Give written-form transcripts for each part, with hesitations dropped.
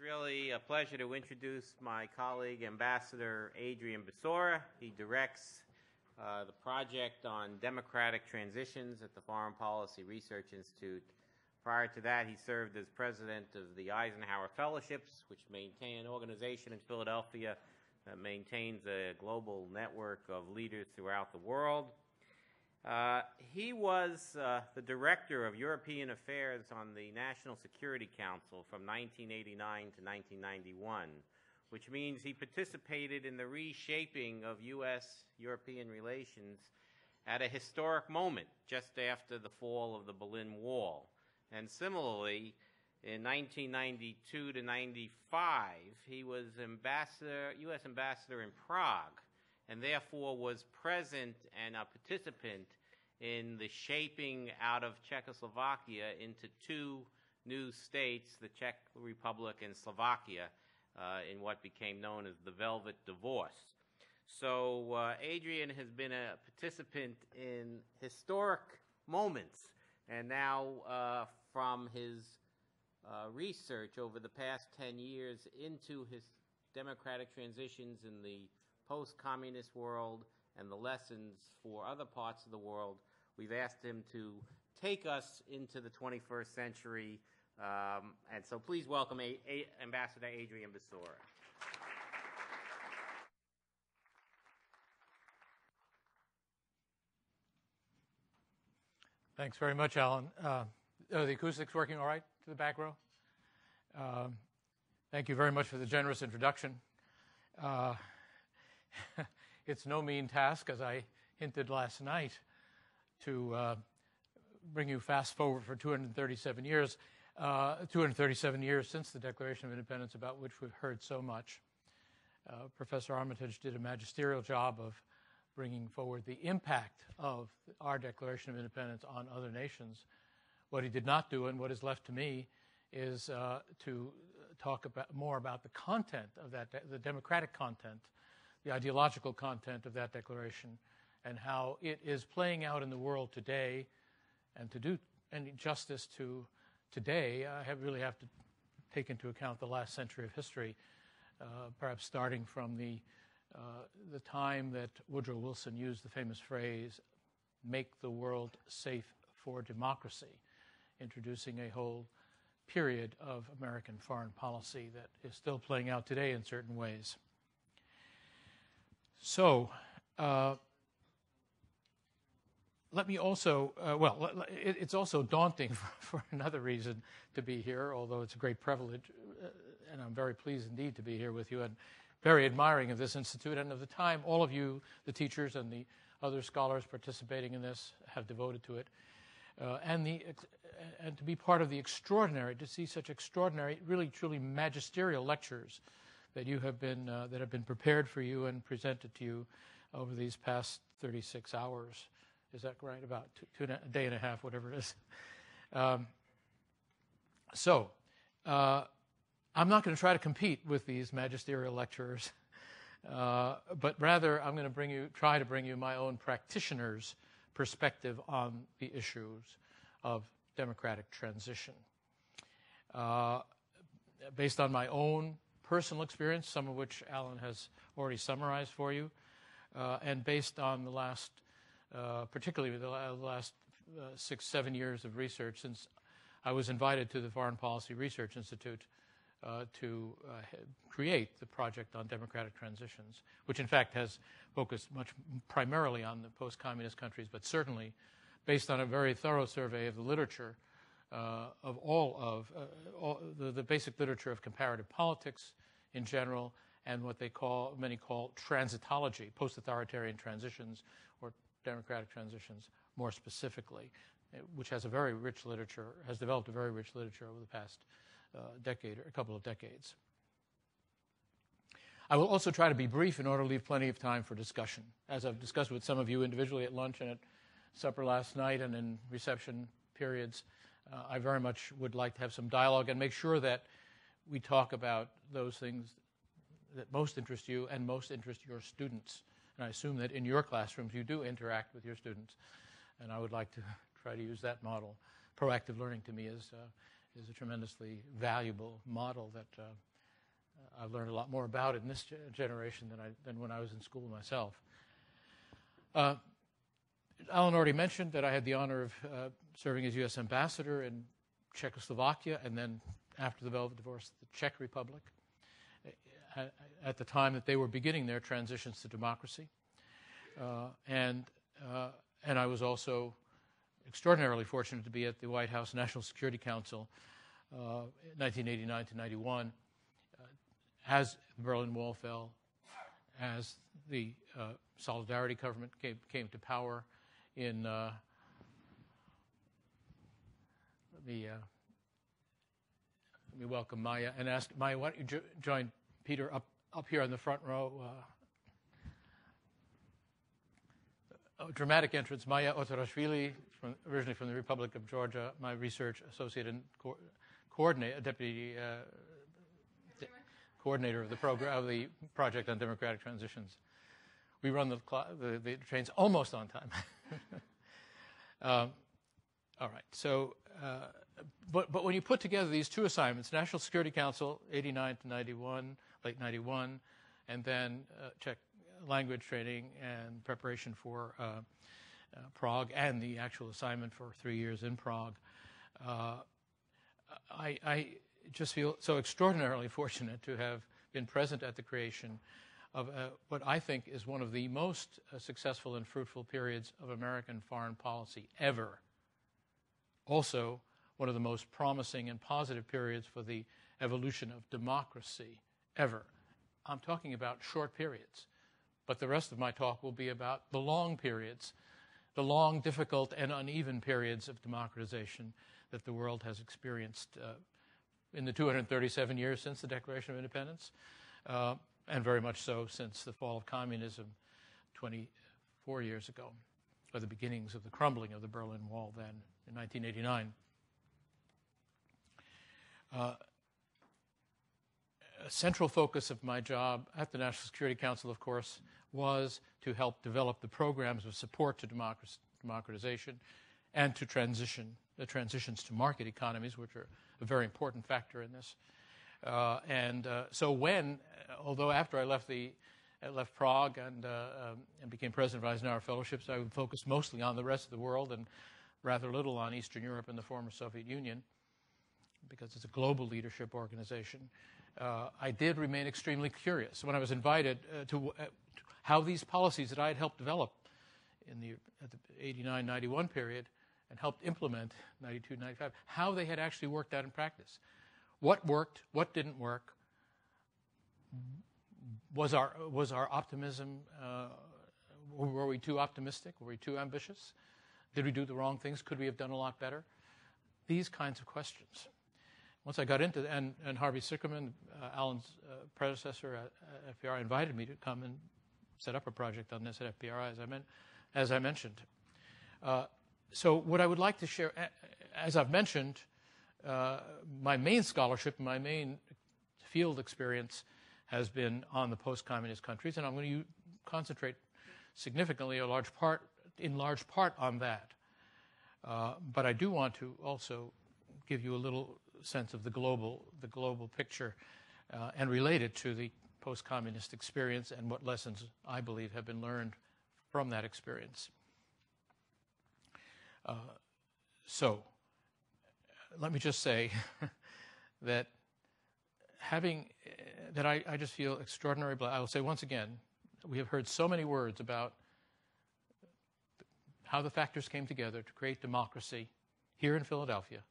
really a pleasure to introduce my colleague, Ambassador Adrian Basora. He directs the project on democratic transitions at the Foreign Policy Research Institute. Prior to that, he served as president of the Eisenhower Fellowships, which maintain an organization in Philadelphia that maintains a global network of leaders throughout the world. He was the director of European Affairs on the National Security Council from 1989 to 1991, which means he participated in the reshaping of U.S.-European relations at a historic moment just after the fall of the Berlin Wall. And similarly, in 1992 to 95, he was U.S. ambassador in Prague, and therefore was present and a participant in the shaping out of Czechoslovakia into two new states, the Czech Republic and Slovakia, in what became known as the Velvet Divorce. So Adrian has been a participant in historic moments, and now from his research over the past 10 years into his democratic transitions in the post-communist world and the lessons for other parts of the world, we've asked him to take us into the 21st century. And so please welcome Ambassador Adrian Basora. Thanks very much, Alan. Are the acoustics working all right to the back row? Thank you very much for the generous introduction. It's no mean task, as I hinted last night, to bring you fast forward for 237 years since the Declaration of Independence, about which we've heard so much. Professor Armitage did a magisterial job of bringing forward the impact of our Declaration of Independence on other nations. What he did not do, and what is left to me, is to talk more about the content of that, the democratic content, the ideological content of that declaration, and how it is playing out in the world today. And to do any justice to today, I really have to take into account the last century of history, perhaps starting from the time that Woodrow Wilson used the famous phrase, "make the world safe for democracy," introducing a whole period of American foreign policy that is still playing out today in certain ways. So, let me also, it's also daunting for another reason to be here, although it's a great privilege, and I'm very pleased indeed to be here with you, and very admiring of this institute and of the time all of you, the teachers and the other scholars participating in this, have devoted to it, and to be part of the extraordinary, to see such extraordinary, really truly magisterial lectures that you have been that have been prepared for you and presented to you over these past 36 hours. Is that right? About a day and a half, whatever it is. I'm not going to try to compete with these magisterial lecturers, but rather I'm going to try to bring you my own practitioner's perspective on the issues of democratic transition. Based on my own personal experience, some of which Alan has already summarized for you, and based on the last, particularly the last 6-7 years of research since I was invited to the Foreign Policy Research Institute to create the project on democratic transitions, which in fact has focused much primarily on the post-communist countries, but certainly based on a very thorough survey of the literature of the basic literature of comparative politics in general, and what many call transitology, post-authoritarian transitions, or democratic transitions more specifically, which has a very rich literature, has developed a very rich literature over the past decade or a couple of decades. I will also try to be brief in order to leave plenty of time for discussion. As I've discussed with some of you individually at lunch and at supper last night and in reception periods, I very much would like to have some dialogue and make sure that we talk about those things that most interest you and most interest your students. And I assume that in your classrooms you do interact with your students. And I would like to try to use that model. Proactive learning to me is a tremendously valuable model that I've learned a lot more about it in this generation than when I was in school myself. Alan already mentioned that I had the honor of serving as U.S. ambassador in Czechoslovakia, and then after the Velvet Divorce, the Czech Republic, at the time that they were beginning their transitions to democracy. And I was also extraordinarily fortunate to be at the White House National Security Council 1989 to 91, as the Berlin Wall fell, as the Solidarity government came to power in, let me welcome Maya and ask, Maya, why don't you join Peter up here in the front row? Dramatic entrance, Maya Otarashvili, originally from the Republic of Georgia, my research associate and deputy coordinator of the program, of the project on democratic transitions. We run the trains almost on time. All right. So, but when you put together these two assignments, National Security Council, 89 to 91, late 91, and then Czech language training and preparation for Prague, and the actual assignment for 3 years in Prague, I just feel so extraordinarily fortunate to have been present at the creation of what I think is one of the most successful and fruitful periods of American foreign policy ever. Also, one of the most promising and positive periods for the evolution of democracy ever. I'm talking about short periods, but the rest of my talk will be about the long periods, the long, difficult, and uneven periods of democratization that the world has experienced in the 237 years since the Declaration of Independence, and very much so since the fall of communism 24 years ago, or the beginnings of the crumbling of the Berlin Wall then in 1989. A central focus of my job at the National Security Council, of course, was to help develop the programs of support to democratization and to the transitions to market economies, which are a very important factor in this. So when, although after I left Prague and became president of Eisenhower Fellowships, I would focus mostly on the rest of the world and rather little on Eastern Europe and the former Soviet Union, because it's a global leadership organization. I did remain extremely curious when I was invited to how these policies that I had helped develop at the 89-91 period and helped implement 92-95, how they had actually worked out in practice. What worked? What didn't work? Was our optimism? Were we too optimistic? Were we too ambitious? Did we do the wrong things? Could we have done a lot better? These kinds of questions. Once I got into it, and Harvey Sickerman, Alan's predecessor at FPRI, invited me to come and set up a project on this at FPRI, as I mentioned. So what I would like to share, as I've mentioned, my main scholarship, my main field experience has been on the post-communist countries, and I'm going to concentrate significantly, in large part on that. But I do want to also give you a little sense of the global picture and relate it to the post-communist experience and what lessons I believe have been learned from that experience. So let me just say that I just feel extraordinary. I will say once again, we have heard so many words about how the factors came together to create democracy here in Philadelphia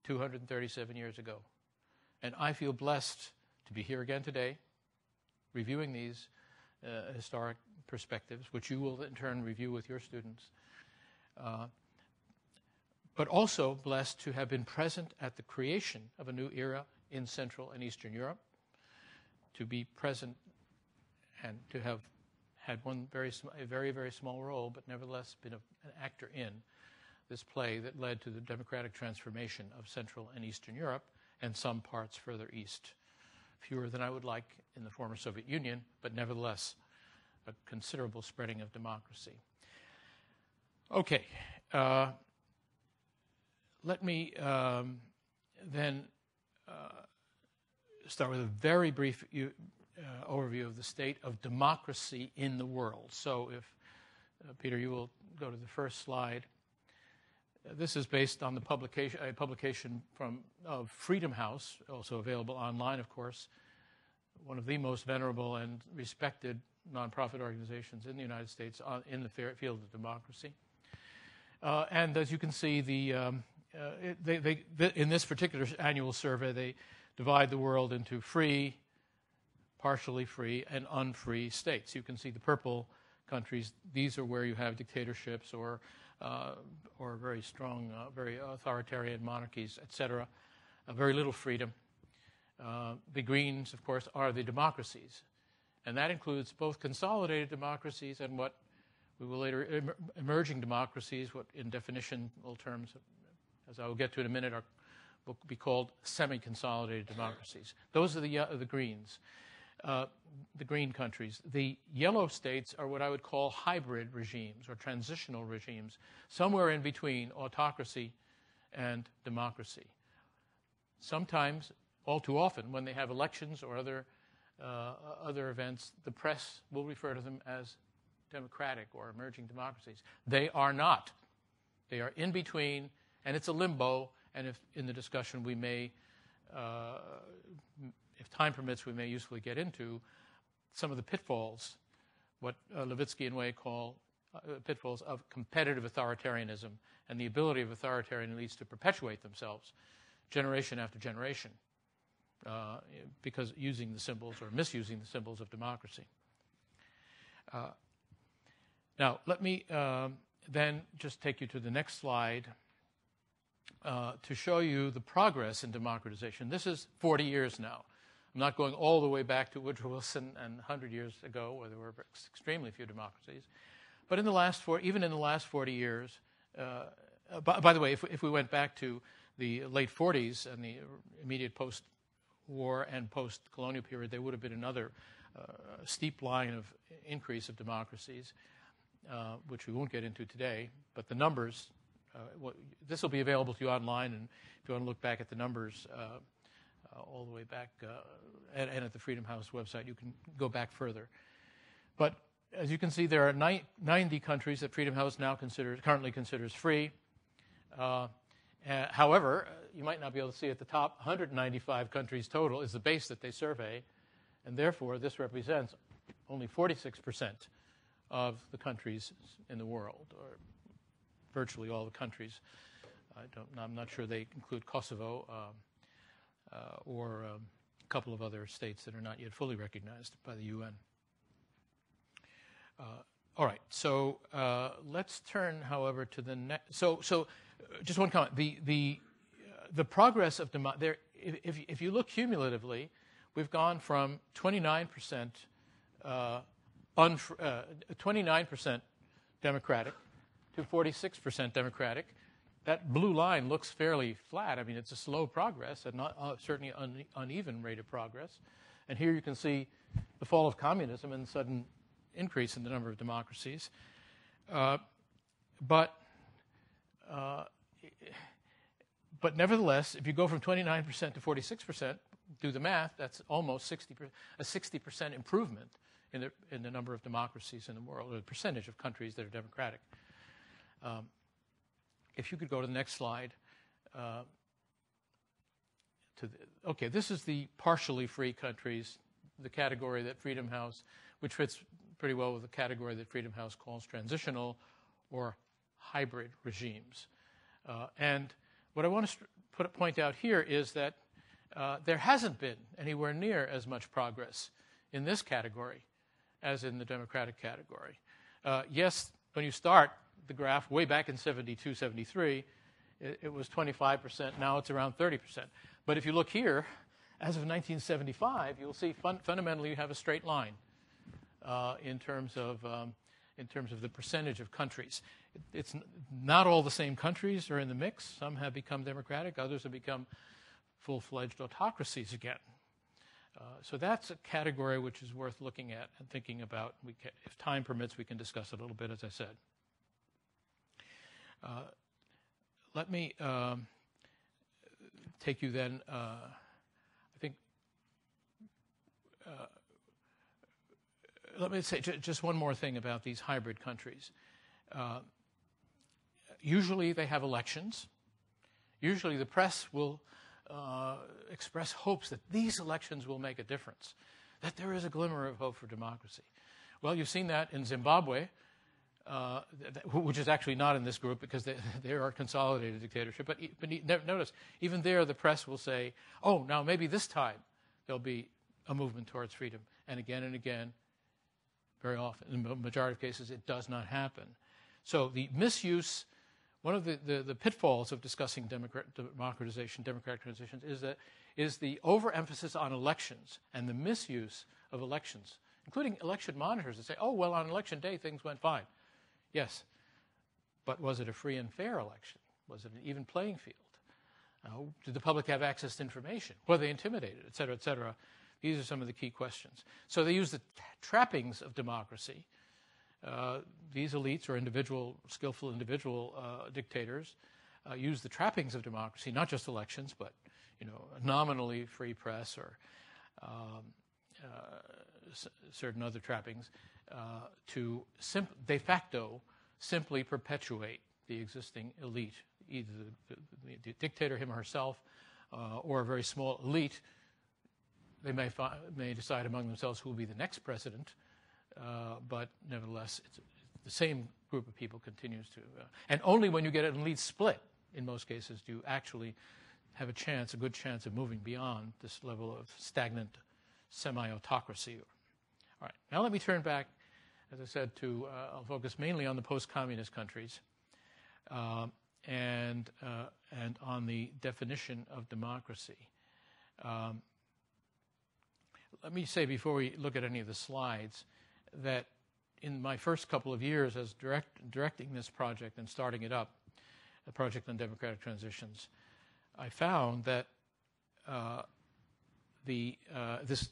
237 years ago. And I feel blessed to be here again today, reviewing these historic perspectives, which you will in turn review with your students. But also blessed to have been present at the creation of a new era in Central and Eastern Europe, to be present and to have had a very, very small role, but nevertheless been an actor in this play that led to the democratic transformation of Central and Eastern Europe and some parts further east. Fewer than I would like in the former Soviet Union, but nevertheless a considerable spreading of democracy. Okay. Let me then start with a very brief overview of the state of democracy in the world. So if, Peter, you will go to the first slide. This is based on a publication of Freedom House, also available online, of course, one of the most venerable and respected nonprofit organizations in the United States in the field of democracy. And as you can see, in this particular annual survey, they divide the world into free, partially free, and unfree states. You can see the purple countries. These are where you have dictatorships or very strong, very authoritarian monarchies, etc. Very little freedom. The greens, of course, are the democracies. And that includes both consolidated democracies and what we will later, emerging democracies, what in definitional terms, as I will get to in a minute, will be called semi-consolidated democracies. Those are the greens, the green countries. The yellow states are what I would call hybrid regimes or transitional regimes, somewhere in between autocracy and democracy. Sometimes, all too often, when they have elections or other events, the press will refer to them as democratic or emerging democracies. They are not. They are in between, and it's a limbo. And if in the discussion we may, if time permits, we may usefully get into some of the pitfalls, what Levitsky and Way call pitfalls of competitive authoritarianism and the ability of authoritarian elites to perpetuate themselves generation after generation because using the symbols or misusing the symbols of democracy. Now, let me then just take you to the next slide to show you the progress in democratization. This is 40 years now. I'm not going all the way back to Woodrow Wilson and 100 years ago, where there were extremely few democracies. But in the last even in the last 40 years, by the way, if we went back to the late 40s and the immediate post-war and post-colonial period, there would have been another steep line of increase of democracies, which we won't get into today. But the numbers, this will be available to you online, and if you want to look back at the numbers all the way back, and at the Freedom House website, you can go back further. But as you can see, there are 90 countries that Freedom House now currently considers free. However, you might not be able to see at the top, 195 countries total is the base that they survey, and therefore this represents only 46% of the countries in the world, or virtually all the countries. I'm not sure they include Kosovo or a couple of other states that are not yet fully recognized by the UN. All right, so let's turn, however, to the next. So just one comment. The progress of if you look cumulatively, we've gone from 29% 29% Democratic to 46% Democratic. That blue line looks fairly flat. I mean, it's a slow progress and not certainly uneven rate of progress. And here you can see the fall of communism and sudden increase in the number of democracies. But nevertheless, if you go from 29% to 46%, do the math, that's almost a 60% improvement in the number of democracies in the world, or the percentage of countries that are democratic. If you could go to the next slide. Okay, this is the partially free countries, the category that Freedom House, which fits pretty well with the category that Freedom House calls transitional or hybrid regimes. And what I want to point out here is that there hasn't been anywhere near as much progress in this category as in the democratic category. Yes, when you start the graph way back in 72, 73, it was 25%. Now it's around 30%. But if you look here, as of 1975, you'll see fundamentally you have a straight line in terms of the percentage of countries. It's not all the same countries are in the mix. Some have become democratic. Others have become full-fledged autocracies again. So that's a category which is worth looking at and thinking about. If time permits, we can discuss it a little bit, as I said. Let me take you then, I think let me say just one more thing about these hybrid countries. Usually they have elections. Usually the press will express hopes that these elections will make a difference, that there is a glimmer of hope for democracy. Well, you've seen that in Zimbabwe, which is actually not in this group because they are a consolidated dictatorship. But notice, even there the press will say, oh, now maybe this time there'll be a movement towards freedom. And again, very often, in the majority of cases, it does not happen. So the misuse, one of the pitfalls of discussing democratization, democratic transitions, is the overemphasis on elections and the misuse of elections, including election monitors that say, oh, well, on election day, things went fine. Yes, but was it a free and fair election? Was it an even playing field? Did the public have access to information? Were they intimidated, et cetera, et cetera? These are some of the key questions. So they use the trappings of democracy. These elites or skillful individual dictators use the trappings of democracy, not just elections, but a nominally free press or certain other trappings to de facto simply perpetuate the existing elite, either the dictator, him or herself, or a very small elite. They may decide among themselves who will be the next president, but nevertheless, the same group of people continues to. And only when you get an elite split, in most cases, do you actually have a good chance of moving beyond this level of stagnant semi-autocracy. All right, now let me turn back, as I said, I'll focus mainly on the post-communist countries and on the definition of democracy. Let me say before we look at any of the slides that in my first couple of years as directing this project and starting it up, the project on democratic transitions, I found that this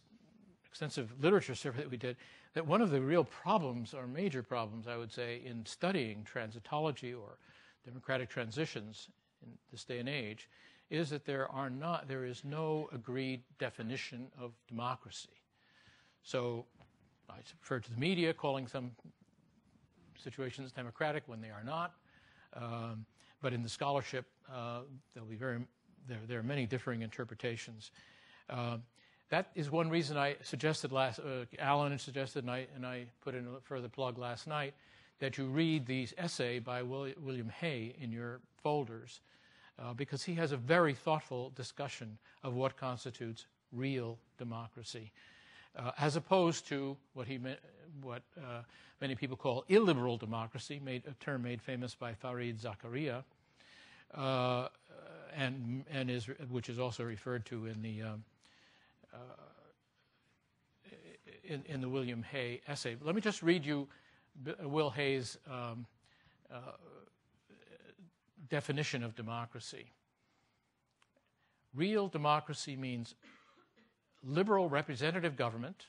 extensive literature survey that we did, that one of the real problems, or major problems, I would say, in studying transitology or democratic transitions in this day and age, is that there is no agreed definition of democracy. So I refer to the media calling some situations democratic when they are not, but in the scholarship there are many differing interpretations. That is one reason I suggested Alan suggested, and I put in a further plug last night, that you read the essay by William Hay in your folders, because he has a very thoughtful discussion of what constitutes real democracy, as opposed to what many people call illiberal democracy, a term made famous by Fareed Zakaria, which is also referred to in the William Hay essay. Let me just read you Will Hay's definition of democracy. Real democracy means liberal representative government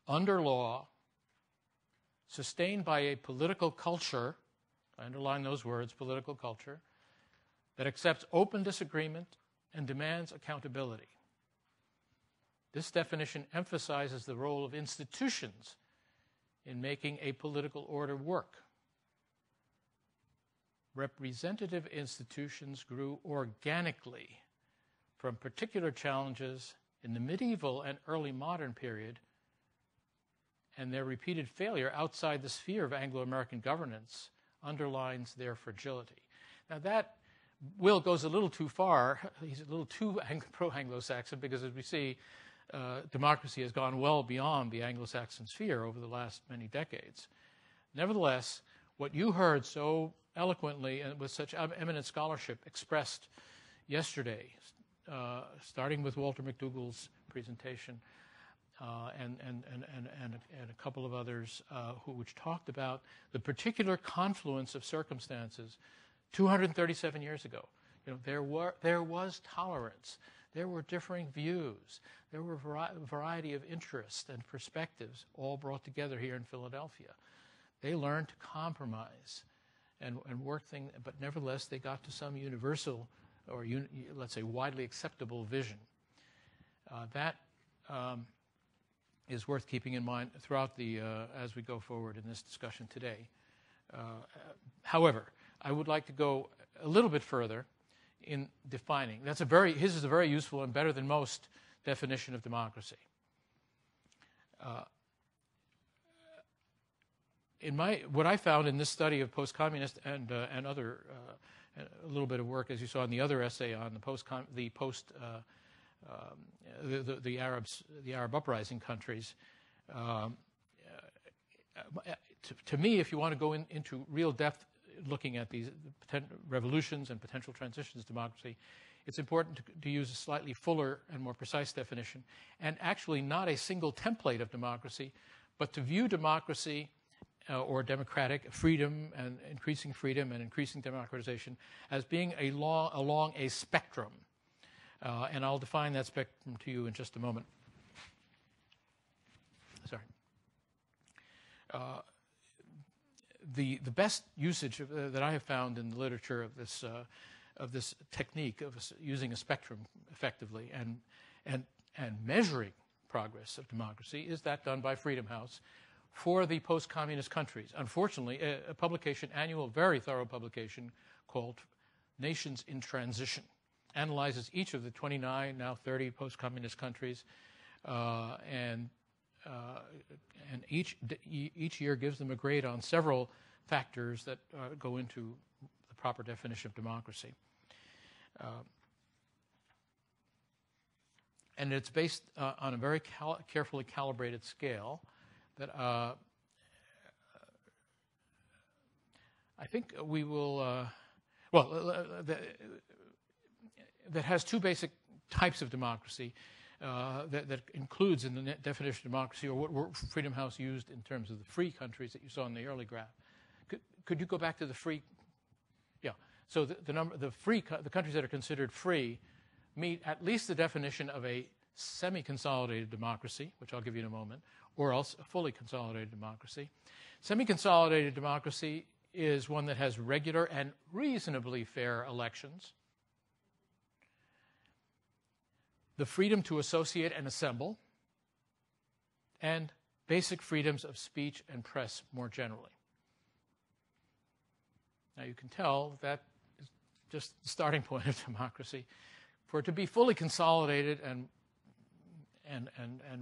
under law, sustained by a political culture, I underline those words, political culture, that accepts open disagreement and demands accountability. This definition emphasizes the role of institutions in making a political order work. Representative institutions grew organically from particular challenges in the medieval and early modern period, and their repeated failure outside the sphere of Anglo-American governance underlines their fragility. Now that Will goes a little too far. He's a little too pro-Anglo-Saxon because, as we see, democracy has gone well beyond the Anglo-Saxon sphere over the last many decades. Nevertheless, what you heard so eloquently and with such eminent scholarship expressed yesterday, starting with Walter McDougall's presentation and a couple of others which talked about the particular confluence of circumstances 237 years ago. There was tolerance. There were differing views. There were a variety of interests and perspectives all brought together here in Philadelphia. They learned to compromise and work things, but nevertheless they got to some universal or let's say widely acceptable vision. That is worth keeping in mind throughout the as we go forward in this discussion today. However, I would like to go a little bit further in defining. His is a very useful and better than most definition of democracy. What I found in this study of post-communist and other a little bit of work, as you saw in the other essay on the Arab uprising countries. To me, if you want to go into real depth, looking at these revolutions and potential transitions to democracy, it's important to use a slightly fuller and more precise definition, and actually not a single template of democracy, but to view democracy or democratic freedom and increasing democratization as being along a spectrum. And I'll define that spectrum to you in just a moment. Sorry. The best usage that I have found in the literature of this technique of using a spectrum effectively and measuring progress of democracy is that done by Freedom House for the post-communist countries. Unfortunately, a publication, annual, very thorough publication called Nations in Transition, analyzes each of the 29, now 30 post-communist countries, and each year gives them a grade on several factors that go into the proper definition of democracy. And it's based on a very carefully calibrated scale that I think we will, that has two basic types of democracy that includes in the definition of democracy, or what Freedom House used in terms of the free countries that you saw in the early graph. Could you go back to the free? Yeah. So the countries that are considered free meet at least the definition of a semi-consolidated democracy, which I'll give you in a moment, or else a fully consolidated democracy. Semi-consolidated democracy is one that has regular and reasonably fair elections, the freedom to associate and assemble, and basic freedoms of speech and press more generally. Now you can tell that is just the starting point of democracy. For it to be fully consolidated and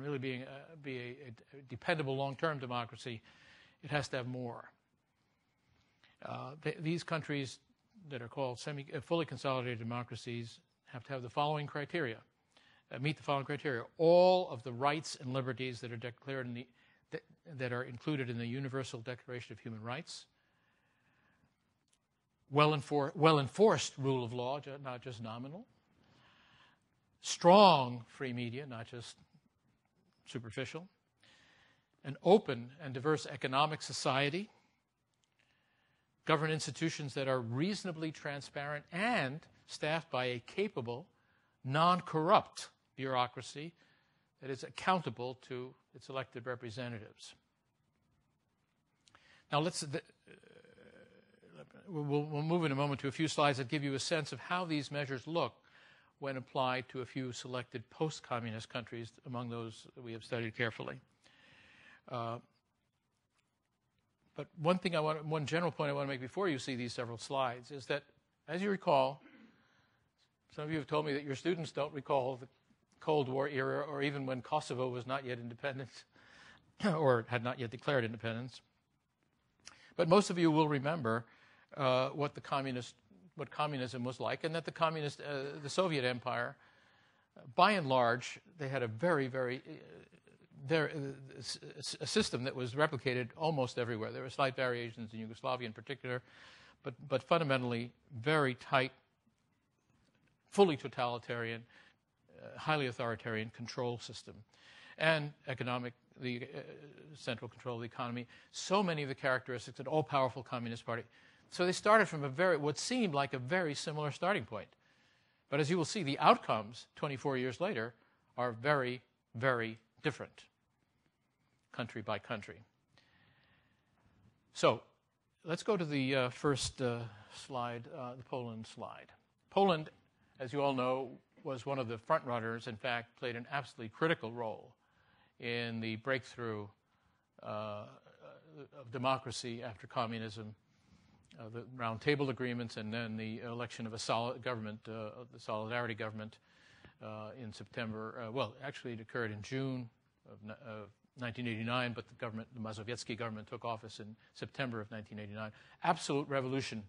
really be a dependable long-term democracy, it has to have more. These countries that are called fully consolidated democracies have to have the following criteria. Meet the following criteria: all of the rights and liberties that are declared that are included in the Universal Declaration of Human Rights. Well-enforced rule of law, not just nominal. Strong free media, not just superficial. An open and diverse economic society. Government institutions that are reasonably transparent and staffed by a capable, non-corrupt bureaucracy that is accountable to its elected representatives. Now we'll move in a moment to a few slides that give you a sense of how these measures look when applied to a few selected post-communist countries among those that we have studied carefully. But one general point I want to make before you see these several slides is that, as you recall, some of you have told me that your students don't recall the Cold War era, or even when Kosovo was not yet independent or had not yet declared independence. But most of you will remember what communism was like, and that the Soviet Empire, by and large, they had a a system that was replicated almost everywhere. There were slight variations in Yugoslavia in particular, but fundamentally very tight, fully totalitarian, highly authoritarian control system, and the central control of the economy. So many of the characteristics of an all-powerful communist party. So they started from what seemed like a very similar starting point. But as you will see, the outcomes 24 years later are very, very different, country by country. So let's go to the first slide, the Poland slide. Poland, as you all know, was one of the front runners, in fact, played an absolutely critical role in the breakthrough of democracy after communism, the round table agreements, and then the election of a solid government, the solidarity government, in September. Well, actually, it occurred in June of 1989, but the Mazowiecki government took office in September of 1989. Absolute revolution.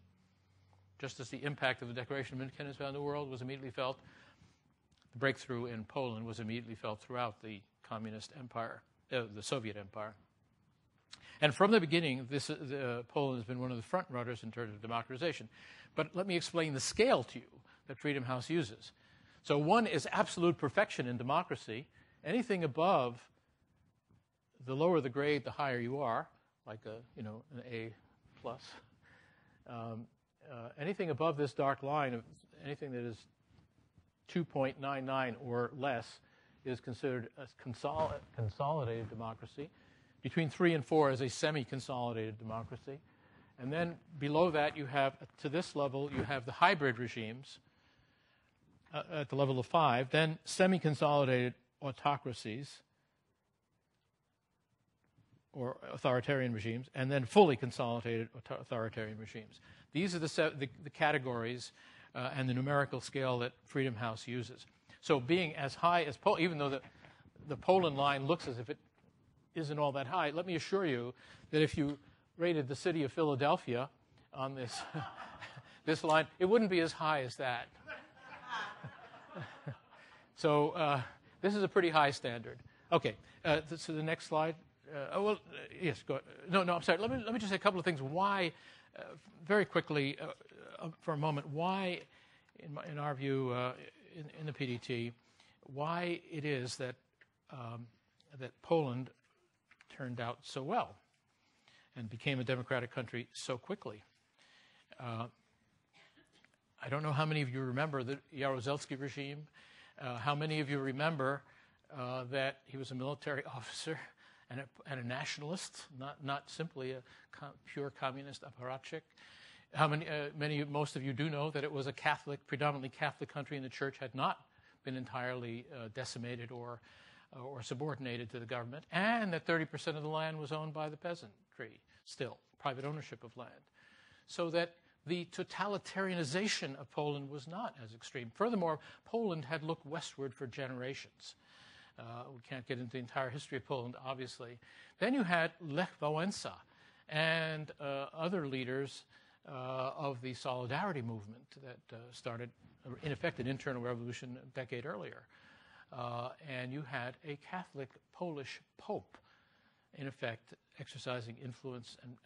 Just as the impact of the Declaration of Independence around the world was immediately felt, the breakthrough in Poland was immediately felt throughout the communist empire, the Soviet empire. And from the beginning, Poland has been one of the front runners in terms of democratization. But let me explain the scale to you that Freedom House uses. So one is absolute perfection in democracy. Anything above, the lower the grade, the higher you are, like an A plus. Anything above this dark line, of anything that is 2.99 or less, is considered a consolidated democracy. Between 3 and 4 is a semi-consolidated democracy. And then below that, you have, to this level, you have the hybrid regimes at the level of 5, then semi-consolidated autocracies or authoritarian regimes, and then fully consolidated authoritarian regimes. These are the categories and the numerical scale that Freedom House uses. So being as high as Poland, even though the Poland line looks as if it isn't all that high, let me assure you that if you rated the city of Philadelphia on this, this line, it wouldn't be as high as that. So this is a pretty high standard. Okay, so the next slide. Yes, go ahead. No, I'm sorry. Let me just say a couple of things. Why, very quickly, for a moment, why, in our view, in the PDT, why it is that that Poland turned out so well and became a democratic country so quickly. I don't know how many of you remember the Jaruzelski regime. How many of you remember that he was a military officer and a nationalist, not simply a pure communist apparatchik? How many? Most of you do know that it was a Catholic, predominantly Catholic country, and the church had not been entirely decimated or subordinated to the government, and that 30% of the land was owned by the peasantry, still, private ownership of land. So that the totalitarianization of Poland was not as extreme. Furthermore, Poland had looked westward for generations. We can't get into the entire history of Poland, obviously. Then you had Lech Wałęsa and other leaders of the Solidarity movement that started, in effect, an internal revolution a decade earlier. And you had a Catholic Polish Pope, in effect, exercising influence and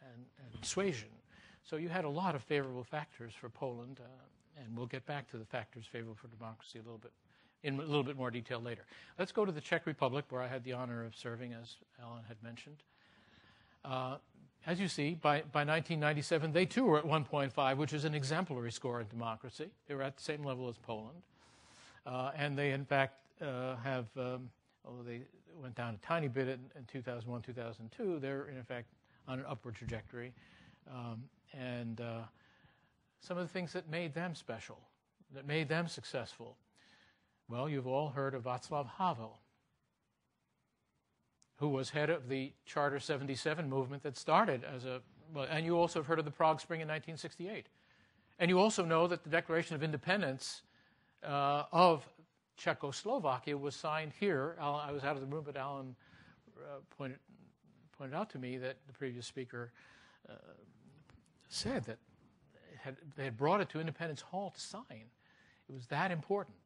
persuasion. So you had a lot of favorable factors for Poland, and we'll get back to the factors favorable for democracy in a little bit more detail later. Let's go to the Czech Republic, where I had the honor of serving, as Alan had mentioned. As you see, by 1997, they too were at 1.5, which is an exemplary score in democracy. They were at the same level as Poland. And they, in fact, have, although they went down a tiny bit in 2001, 2002, they're, in effect, on an upward trajectory. And some of the things that made them special, that made them successful. Well, you've all heard of Václav Havel, who was head of the Charter 77 movement that started as a, well, and you also have heard of the Prague Spring in 1968. And you also know that the Declaration of Independence of Czechoslovakia was signed here. I was out of the room, but Alan pointed out to me that the previous speaker said that they had brought it to Independence Hall to sign. It was that important.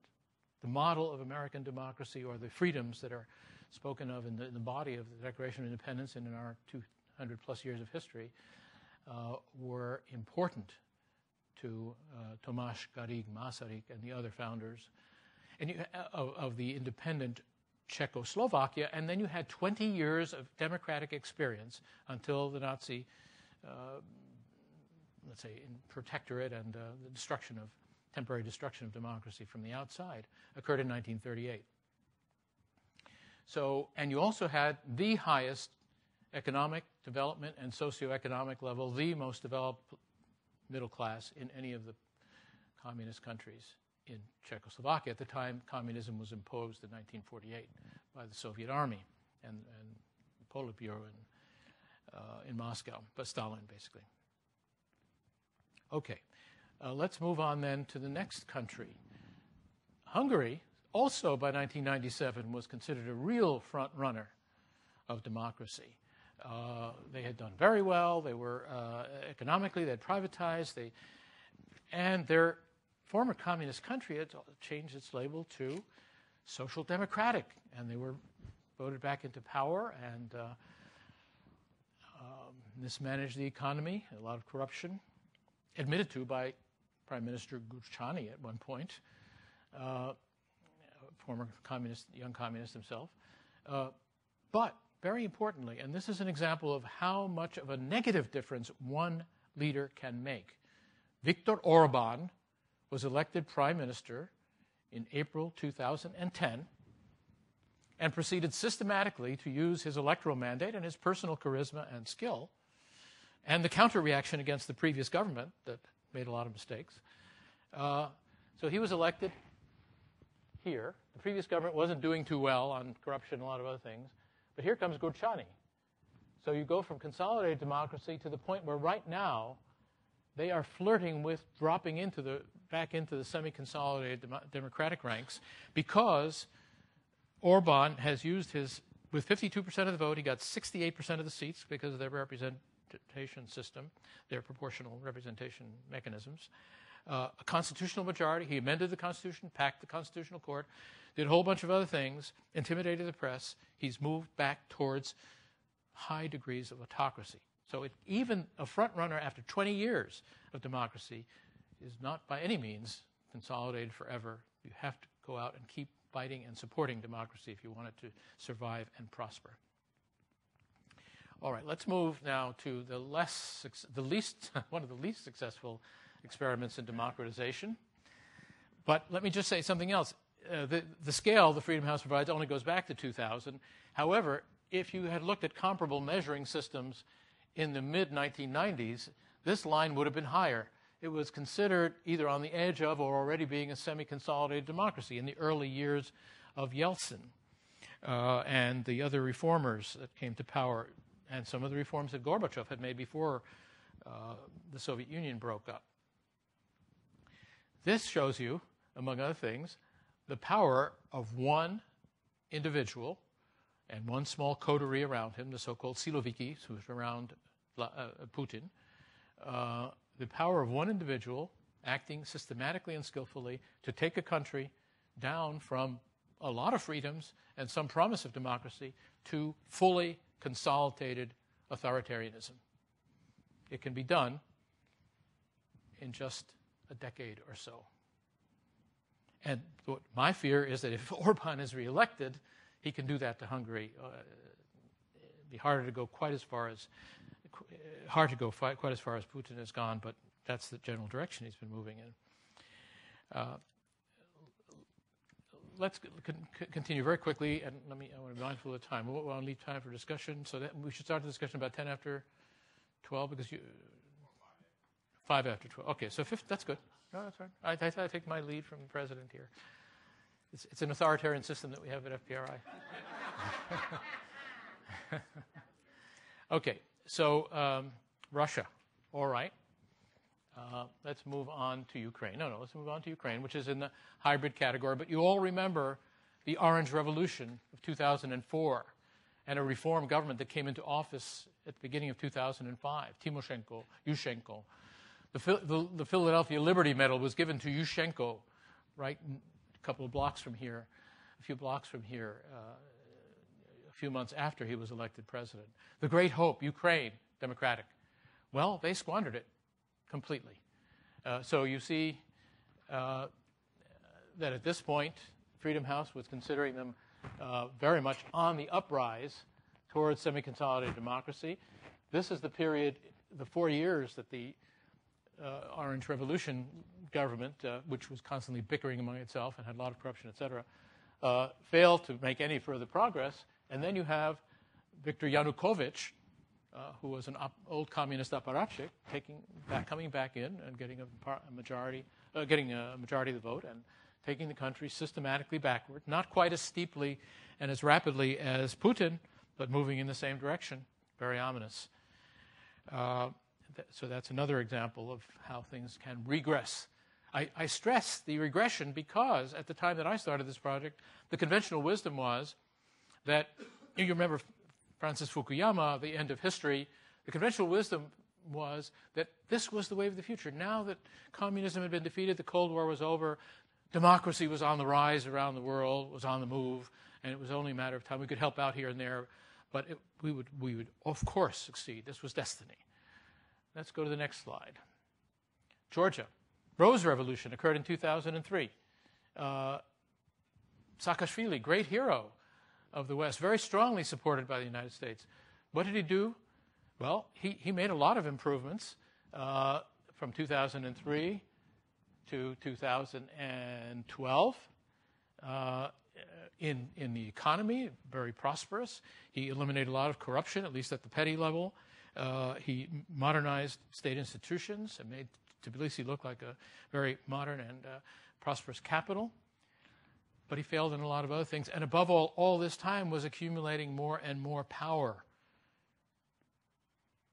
The model of American democracy, or the freedoms that are spoken of in the body of the Declaration of Independence and in our 200-plus years of history, were important to Tomáš Garrigue Masaryk and the other founders of the independent Czechoslovakia. And then you had 20 years of democratic experience until the Nazi, let's say, protectorate and the temporary destruction of democracy from the outside occurred in 1938. So, and you also had the highest economic development and socioeconomic level, the most developed middle class in any of the communist countries in Czechoslovakia. At the time, communism was imposed in 1948 by the Soviet Army and Politburo in Moscow, but Stalin, basically. Okay, let's move on then to the next country. Hungary, also by 1997, was considered a real front runner of democracy. They had done very well. They were economically, they had privatized. And their former communist country had changed its label to social democratic, and they were voted back into power and mismanaged the economy, a lot of corruption, admitted to by Prime Minister Guchani at one point, former communist, young communist himself. But very importantly, and this is an example of how much of a negative difference one leader can make, Viktor Orban was elected prime minister in April 2010 and proceeded systematically to use his electoral mandate and his personal charisma and skill and the counter-reaction against the previous government that made a lot of mistakes. So he was elected here. The previous government wasn't doing too well on corruption and a lot of other things. But here comes Guchani. So you go from consolidated democracy to the point where right now they are flirting with dropping back into the semi-consolidated democratic ranks because Orban has used with 52% of the vote, he got 68% of the seats because of their representation system, their proportional representation mechanisms. A constitutional majority, he amended the Constitution, packed the Constitutional Court, did a whole bunch of other things, intimidated the press. He's moved back towards high degrees of autocracy. So even a front runner after 20 years of democracy is not by any means consolidated forever. You have to go out and keep fighting and supporting democracy if you want it to survive and prosper. All right, let's move now to one of the least successful experiments in democratization. But let me just say something else. The scale the Freedom House provides only goes back to 2000. However, if you had looked at comparable measuring systems in the mid-1990s, this line would have been higher. It was considered either on the edge of or already being a semi-consolidated democracy in the early years of Yeltsin and the other reformers that came to power, and some of the reforms that Gorbachev had made before the Soviet Union broke up. This shows you, among other things, the power of one individual and one small coterie around him, the so-called Siloviki, who's around Putin, the power of one individual acting systematically and skillfully to take a country down from a lot of freedoms and some promise of democracy to fully consolidated authoritarianism. It can be done in just a decade or so. And my fear is that if Orban is reelected, he can do that to Hungary. It'd be hard to go quite as far as Putin has gone, but that's the general direction he's been moving in. Let's continue very quickly, and I want to be mindful of the time. We want to leave time for discussion, so that we should start the discussion about 10 after 12, because 5 after 12. Okay, so that's good. No, that's right. I take my lead from the president here. It's an authoritarian system that we have at FPRI. Okay, so Russia. All right. Let's move on to Ukraine. Let's move on to Ukraine, which is in the hybrid category. But you all remember the Orange Revolution of 2004 and a reform government that came into office at the beginning of 2005. Timoshenko, Yushchenko. The Philadelphia Liberty Medal was given to Yushchenko, right, a few blocks from here, a few months after he was elected president. The great hope, Ukraine, democratic. Well, they squandered it completely. So you see that at this point, Freedom House was considering them very much on the uprise towards semi-consolidated democracy. This is the period, the 4 years that the Orange Revolution government, which was constantly bickering among itself and had a lot of corruption, etc., failed to make any further progress. And then you have Viktor Yanukovych, who was an old communist apparatchik, coming back in and getting a majority of the vote and taking the country systematically backward, not quite as steeply and as rapidly as Putin, but moving in the same direction. Very ominous. So that's another example of how things can regress. I stress the regression because at the time that I started this project, the conventional wisdom was that, you remember Francis Fukuyama, The End of History, the conventional wisdom was that this was the way of the future. Now that communism had been defeated, the Cold War was over, democracy was on the rise around the world, was on the move, and it was only a matter of time. We could help out here and there, but we would, of course, succeed. This was destiny. Let's go to the next slide. Georgia. Rose Revolution occurred in 2003. Saakashvili, great hero of the West, very strongly supported by the United States. What did he do? Well, he made a lot of improvements from 2003 to 2012 in the economy, very prosperous. He eliminated a lot of corruption, at least at the petty level. He modernized state institutions and made Tbilisi look like a very modern and prosperous capital. But he failed in a lot of other things. And above all this time was accumulating more and more power.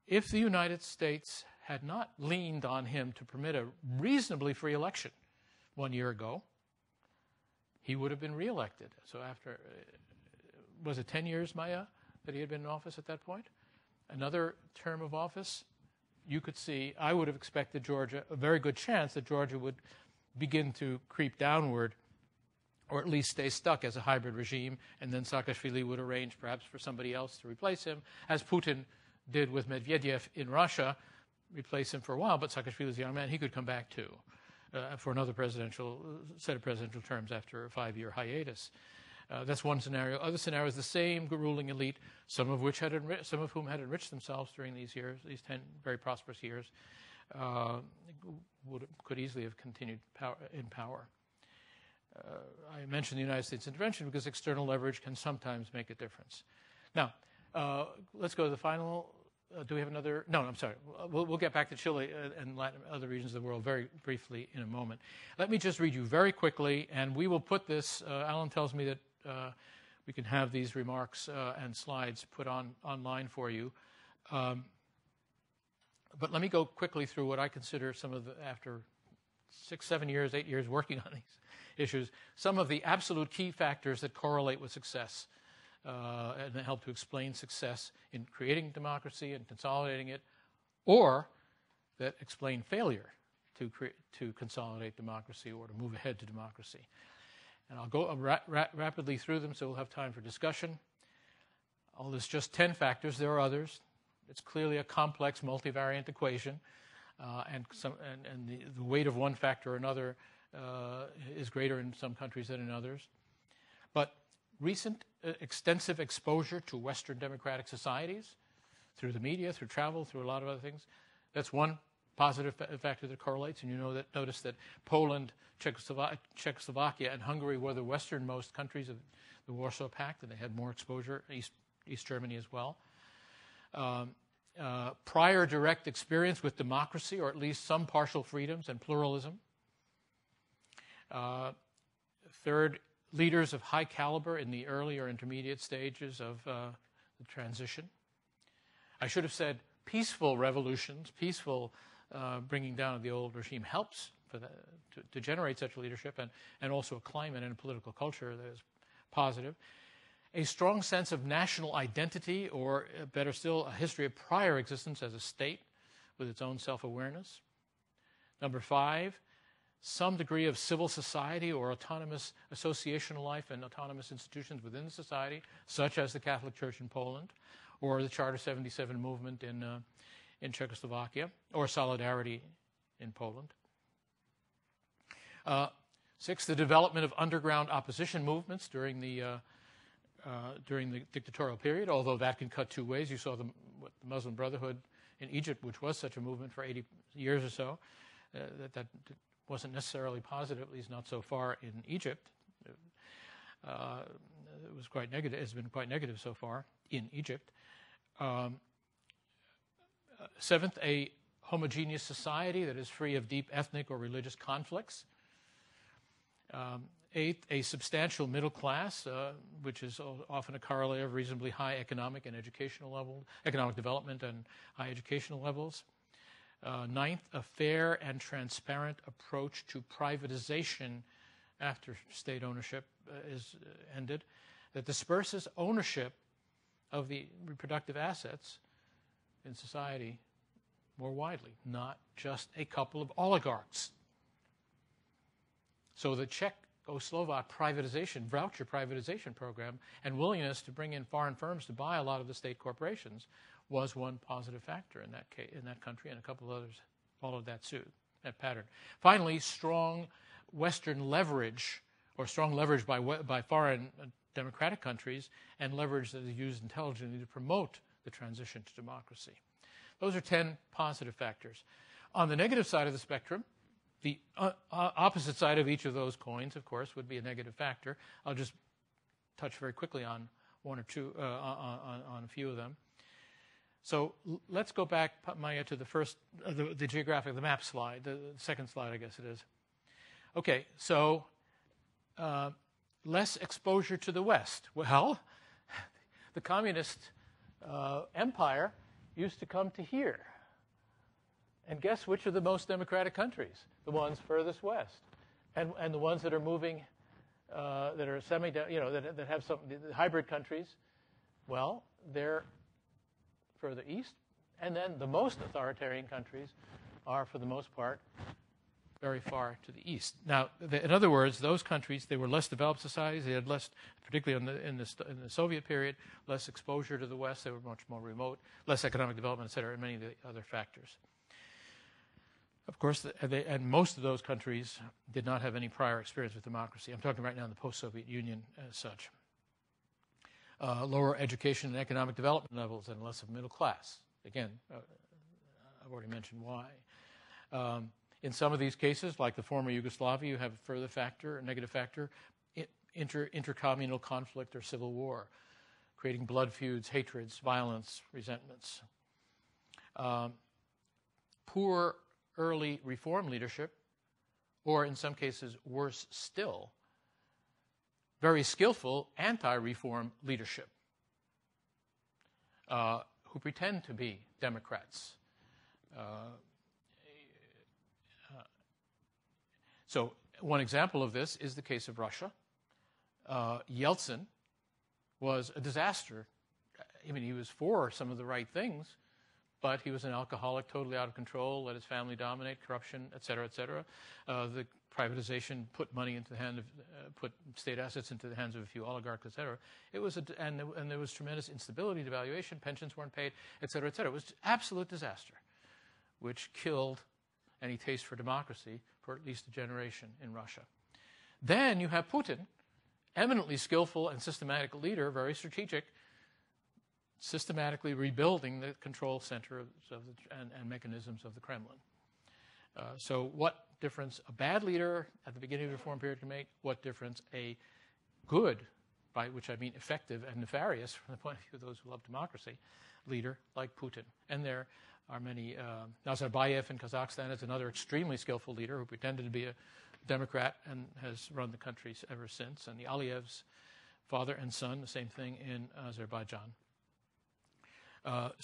If the United States had not leaned on him to permit a reasonably free election 1 year ago, he would have been reelected. So after, was it 10 years, Maya, that he had been in office at that point? Another term of office, you could see, I would have expected Georgia, a very good chance that Georgia would begin to creep downward, or at least stay stuck as a hybrid regime, and then Saakashvili would arrange perhaps for somebody else to replace him, as Putin did with Medvedev in Russia, replace him for a while, but Saakashvili's a young man, he could come back too for another set of presidential terms after a 5-year hiatus. That's one scenario. Other scenarios, the same ruling elite, some of whom had enriched themselves during these years, these 10 very prosperous years, could easily have continued in power. I mentioned the United States intervention because external leverage can sometimes make a difference. Now, let's go to the final. Do we have another? No, I'm sorry. We'll get back to Chile and other regions of the world very briefly in a moment. Let me just read you very quickly, and we will put this. Alan tells me that we can have these remarks and slides put online for you. But let me go quickly through what I consider some of the, after 6, 7 years, 8 years working on these issues, some of the absolute key factors that correlate with success and that help to explain success in creating democracy and consolidating it, or that explain failure to consolidate democracy or to move ahead to democracy. And I'll go rapidly through them so we'll have time for discussion. All this just 10 factors. There are others. It's clearly a complex multivariate equation, and the weight of one factor or another is greater in some countries than in others. But recent extensive exposure to Western democratic societies through the media, through travel, through a lot of other things, that's one positive factor that correlates. And notice that Poland, Czechoslovakia, and Hungary were the westernmost countries of the Warsaw Pact, and they had more exposure, East Germany as well. Prior direct experience with democracy, or at least some partial freedoms and pluralism. Third, leaders of high caliber in the early or intermediate stages of the transition. I should have said peaceful revolutions, peaceful bringing down of the old regime helps for to generate such leadership, and also a climate and a political culture that is positive. A strong sense of national identity, or better still, a history of prior existence as a state with its own self-awareness. Number 5, some degree of civil society or autonomous associational life and autonomous institutions within the society, such as the Catholic Church in Poland, or the Charter 77 movement in Czechoslovakia, or Solidarity in Poland. 6, the development of underground opposition movements during the dictatorial period, although that can cut two ways. You saw the Muslim Brotherhood in Egypt, which was such a movement for 80 years or so. That wasn't necessarily positive, at least not so far in Egypt. It was quite negative. It's been quite negative so far in Egypt. 7th, a homogeneous society that is free of deep ethnic or religious conflicts. Eighth, a substantial middle class, which is often a corollary of reasonably high economic and educational level, economic development and high educational levels. Ninth, a fair and transparent approach to privatization after state ownership is ended, that disperses ownership of the reproductive assets in society more widely, not just a couple of oligarchs. So the Czechoslovak privatization, voucher privatization program, and willingness to bring in foreign firms to buy a lot of the state corporations was one positive factor in that country, and a couple of others followed that suit, that pattern. Finally, strong Western leverage, or strong leverage by foreign democratic countries, and leverage that is used intelligently to promote the transition to democracy. Those are 10 positive factors. On the negative side of the spectrum, the opposite side of each of those coins, of course, would be a negative factor. I'll just touch very quickly on one or two, on a few of them. So let's go back, Maya, to the first, the geographic, the map slide, the second slide, I guess it is. Okay, so less exposure to the West. Well, the communist empire used to come to here. And guess which are the most democratic countries? The ones furthest west. And the ones that are moving, that are that have some hybrid countries, well, they're further east. And then the most authoritarian countries are, for the most part, very far to the east. Now, in other words, those countries, they were less developed societies. They had less, particularly in the Soviet period, less exposure to the West. They were much more remote, less economic development, et cetera, and many of the other factors. Of course, and most of those countries did not have any prior experience with democracy. I'm talking right now in the post-Soviet Union as such. Lower education and economic development levels and less of middle class. Again, I've already mentioned why. In some of these cases, like the former Yugoslavia, you have a further factor, a negative factor, intercommunal conflict or civil war, creating blood feuds, hatreds, violence, resentments. Poor early reform leadership, or in some cases, worse still, very skillful anti-reform leadership who pretend to be Democrats. So one example of this is the case of Russia. Yeltsin was a disaster. I mean, he was for some of the right things, but he was an alcoholic, totally out of control, let his family dominate, corruption, et cetera, et cetera. The privatization put money into the hand of, put state assets into the hands of a few oligarchs, et cetera. It was and there was tremendous instability, devaluation, pensions weren't paid, et cetera, et cetera. It was an absolute disaster, which killed any taste for democracy for at least a generation in Russia. Then you have Putin, eminently skillful and systematic leader, very strategic, systematically rebuilding the control center and mechanisms of the Kremlin. So what difference a bad leader at the beginning of the reform period can make, what difference a good, by which I mean effective and nefarious from the point of view of those who love democracy, leader like Putin. And there are many, Nazarbayev in Kazakhstan is another extremely skillful leader who pretended to be a Democrat and has run the country ever since. And the Aliyevs, father and son, the same thing in Azerbaijan. Now,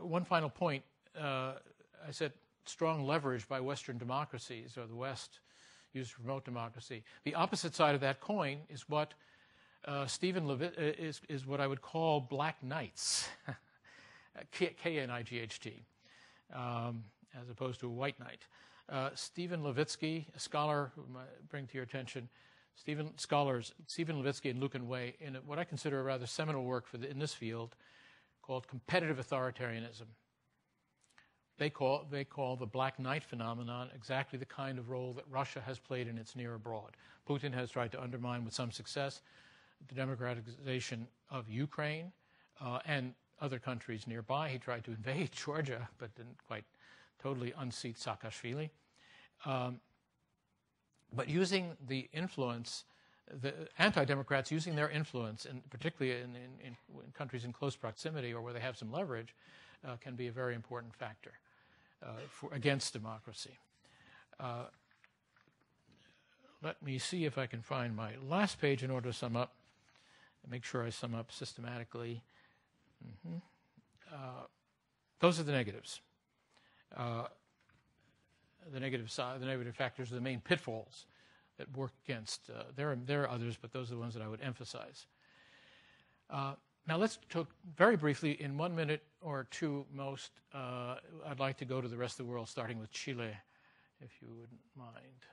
one final point. I said strong leverage by Western democracies, or the West used to promote democracy. The opposite side of that coin is what Stephen Levitt is what I would call black knights, K-N-I-G-H-T, as opposed to a white knight. Stephen Levitsky, a scholar whom I bring to your attention, Stephen Levitsky and Lucan Way, in what I consider a rather seminal work in this field called competitive authoritarianism. They call the Black Knight phenomenon exactly the kind of role that Russia has played in its near abroad. Putin has tried to undermine with some success the democratization of Ukraine and other countries nearby. He tried to invade Georgia, but didn't quite totally unseat Saakashvili. But using the influence, the anti-democrats using their influence, and particularly in countries in close proximity or where they have some leverage, can be a very important factor against democracy. let me see if I can find my last page in order to sum up, and make sure I sum up systematically. Those are the negatives. The negative side, the negative factors are the main pitfalls that work against. There are others, but those are the ones that I would emphasize. Now let's talk very briefly, in 1 minute or two most, I'd like to go to the rest of the world, starting with Chile, if you wouldn't mind.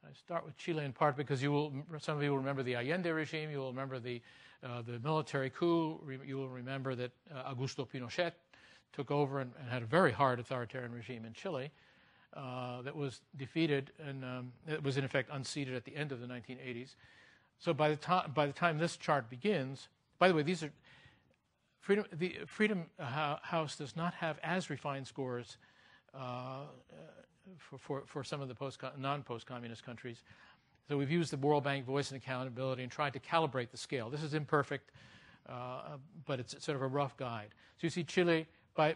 I start with Chile in part because some of you will remember the Allende regime, you will remember the military coup, you will remember that Augusto Pinochet took over and had a very hard authoritarian regime in Chile that was defeated and it was in effect unseated at the end of the 1980s. So by the time this chart begins, by the way, these are the Freedom House does not have as refined scores for some of the non-post-communist countries. So we've used the World Bank Voice and Accountability and tried to calibrate the scale. This is imperfect, but it's sort of a rough guide. So you see Chile, by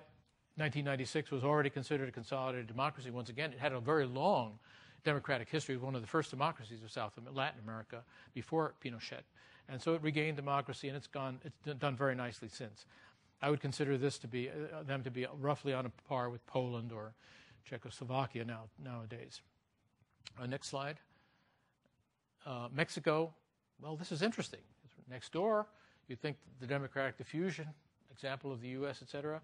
1996, was already considered a consolidated democracy. Once again, it had a very long democratic history. It was one of the first democracies of Latin America before Pinochet. And so it regained democracy, and it's done very nicely since. I would consider this to be them to be roughly on a par with Poland or Czechoslovakia nowadays. Next slide. Mexico. Well, this is interesting. It's next door. You'd think the democratic diffusion, example of the U.S., etc.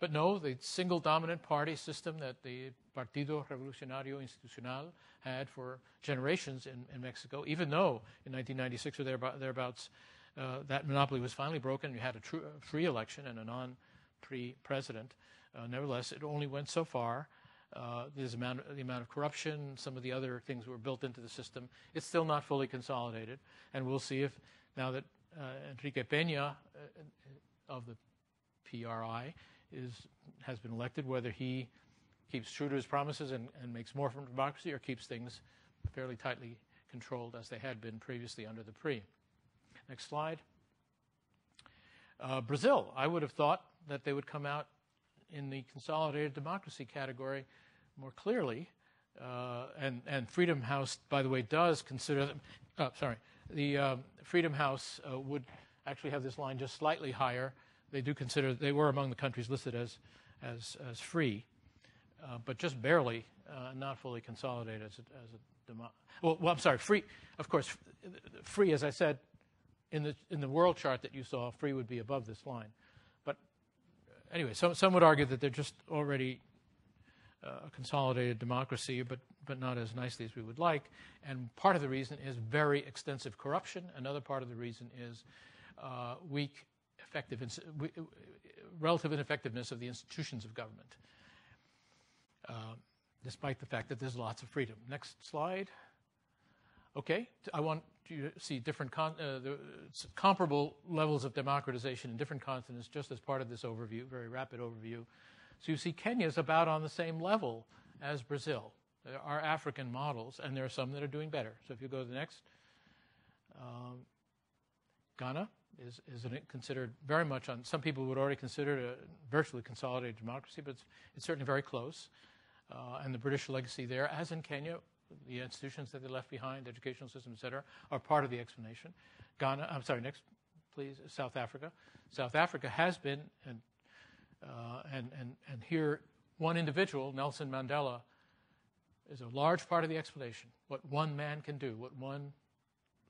But no, the single dominant party system that the Partido Revolucionario Institucional had for generations in Mexico, even though in 1996 or thereabouts that monopoly was finally broken, you had a free election and a non-free president. Nevertheless, it only went so far. The amount of corruption, some of the other things were built into the system. It's still not fully consolidated, and we'll see if now that Enrique Peña of the FPRI has been elected, whether he keeps true to his promises and makes more from democracy or keeps things fairly tightly controlled as they had been previously under the PRI. Next slide. Brazil. I would have thought that they would come out in the consolidated democracy category more clearly. And Freedom House, by the way, does consider them. The Freedom House would actually have this line just slightly higher. They do consider they were among the countries listed as free, but just barely, not fully consolidated as a I'm sorry, free. Of course, free, as I said, in the world chart that you saw, free would be above this line. But anyway, some would argue that they're just already a consolidated democracy, but not as nicely as we would like. And part of the reason is very extensive corruption. Another part of the reason is relative ineffectiveness of the institutions of government, despite the fact that there's lots of freedom. Next slide. Okay, I want you to see different comparable levels of democratization in different continents just as part of this overview, very rapid overview. So you see Kenya is about on the same level as Brazil. There are African models, and there are some that are doing better. So if you go to the next, Ghana is considered very much on, some people would already consider it a virtually consolidated democracy, but it's certainly very close. And the British legacy there, as in Kenya, the institutions that they left behind, educational system, et cetera, are part of the explanation. Next, please, South Africa. South Africa has been, and here one individual, Nelson Mandela, is a large part of the explanation. What one man can do, what one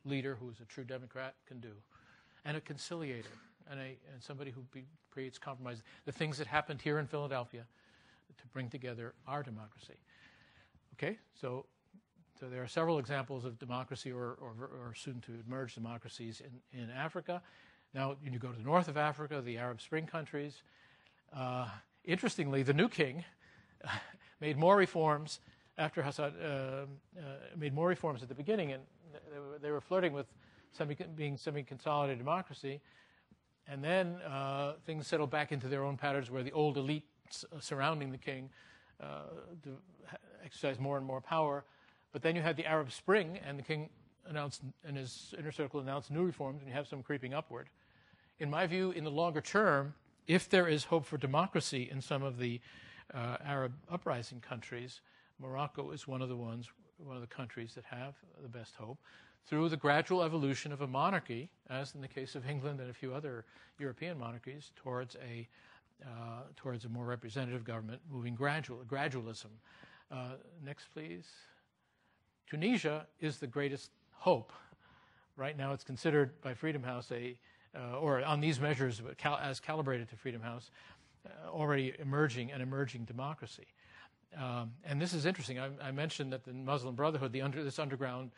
leader who is a true Democrat can do, and a conciliator, and somebody who creates compromise. The things that happened here in Philadelphia to bring together our democracy. Okay, so there are several examples of democracy or soon to emerge democracies in Africa. Now, when you go to the north of Africa, the Arab Spring countries, interestingly, the new king made more reforms after Assad made more reforms at the beginning, and they were flirting with being semi-consolidated democracy, and then things settled back into their own patterns where the old elite surrounding the king exercised more and more power. But then you had the Arab Spring, and the king announced, and his inner circle announced new reforms, and you have some creeping upward. In my view, in the longer term, if there is hope for democracy in some of the Arab uprising countries, Morocco is one of the ones one of the countries that have the best hope, through the gradual evolution of a monarchy, as in the case of England and a few other European monarchies, towards a more representative government, moving gradualism. Next, please. Tunisia is the greatest hope. Right now, it's considered by Freedom House or on these measures as calibrated to Freedom House, already an emerging democracy. And this is interesting. I mentioned that the Muslim Brotherhood, this underground